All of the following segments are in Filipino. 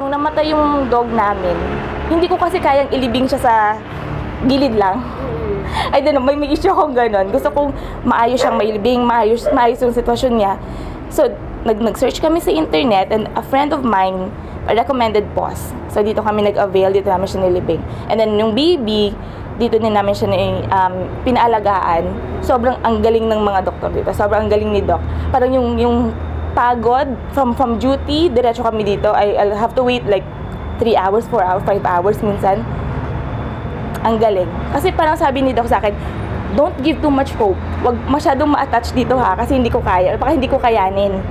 Nung namatay yung dog namin, hindi ko kasi kayang ilibing siya sa gilid lang. I don't know, may issue akong gano'n. Gusto kong maayos siyang mailibing, maayos yung sitwasyon niya. So, nag-search kami sa internet and a friend of mine recommended POS. So, dito kami nag-avail, dito namin siya nilibing. And then, yung baby, dito din namin siya pinaalagaan. Sobrang ang galing ng mga doktor dito. Sobrang ang galing ni Doc. Parang yung pagod from duty, diretso kami dito. I'll have to wait like 3 hours, 4 hours, 5 hours minsan. Ang galing. Kasi parang sabi ni Doc sa akin, don't give too much hope. Wag masyadong ma-attach dito ha, kasi hindi ko kaya. Baka hindi ko kayanin.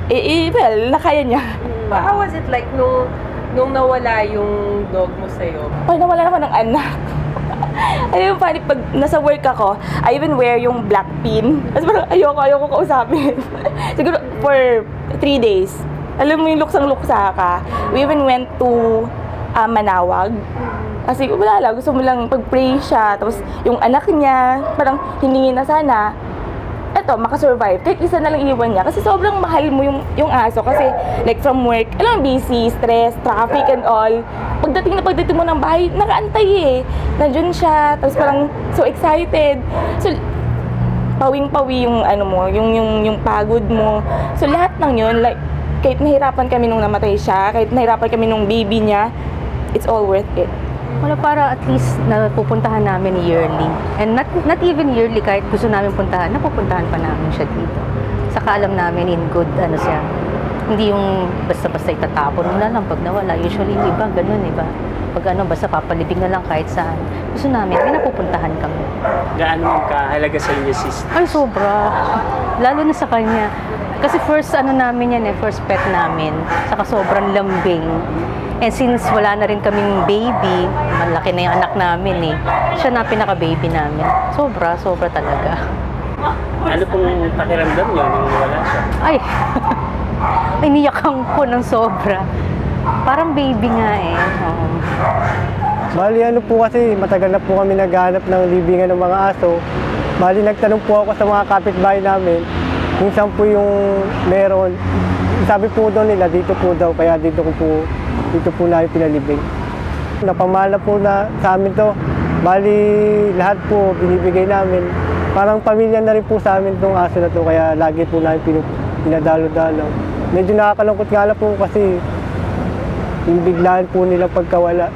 Well, nakaya niya. How was it like nung nawala yung dog mo sa'yo? Parang nawala ako ng anak. Ayun, funny, pag nasa work ako, I even wear yung black pin. Kasi parang ayoko kausapin. Siguro for 3 days. Alam mo yung luksang-luksa ka. We even went to Manawag. Kasi wala lang, gusto mo lang pag-pray siya. Tapos yung anak niya, parang hiningi na sana, eto, makasurvive. Kahit isa na lang iwan niya. Kasi sobrang mahal mo yung aso. Kasi like from work, alam, busy, stress, traffic and all. Pagdating mo ng bahay, nakaantay eh. Nandiyan siya. Tapos parang so excited. So, pawing-pawi yung ano mo, yung pagod mo. So lahat ng yun, like, kahit nahirapan kami nung namatay siya, kahit nahirapan kami nung baby niya, it's all worth it. Wala, para at least napupuntahan namin yearly. And not even yearly, kahit gusto namin puntahan, napupuntahan pa namin siya dito. Saka alam namin in good, ano siya. Hindi yung basta-basta itatapon mo na lang pag nawala. Usually yung iba, ganun, iba. Pag ano, basta papalibing na lang kahit saan. Gusto namin, may napupuntahan kami. Gaano kahalaga sa inyo, sister? Ay, sobra. Lalo na sa kanya. Kasi first ano namin yan first pet namin. Saka sobrang lambing. And since wala na rin kaming baby, malaki na yung anak namin siya na pinaka-baby namin. Sobra talaga. Ano pong pakiramdam niyo nung wala siya? Ay, iniyakan ko ng sobra. Parang baby nga Oo. Bali ano po kasi, matagal na po kami naghahanap ng libingan ng mga aso. Bali nagtanong po ako sa mga kapitbahay namin kung saan po yung meron. Sabi po daw nila, dito po daw, kaya dito po namin pinalibing. Napamahal na po na sa amin to. Bali, lahat po binibigay namin. Parang pamilya na rin po sa amin tong aso na to, kaya lagi po namin pinadalo-dalo. Medyo nakakalungkot nga lang po kasi yung biglaan po nilang pagkawala.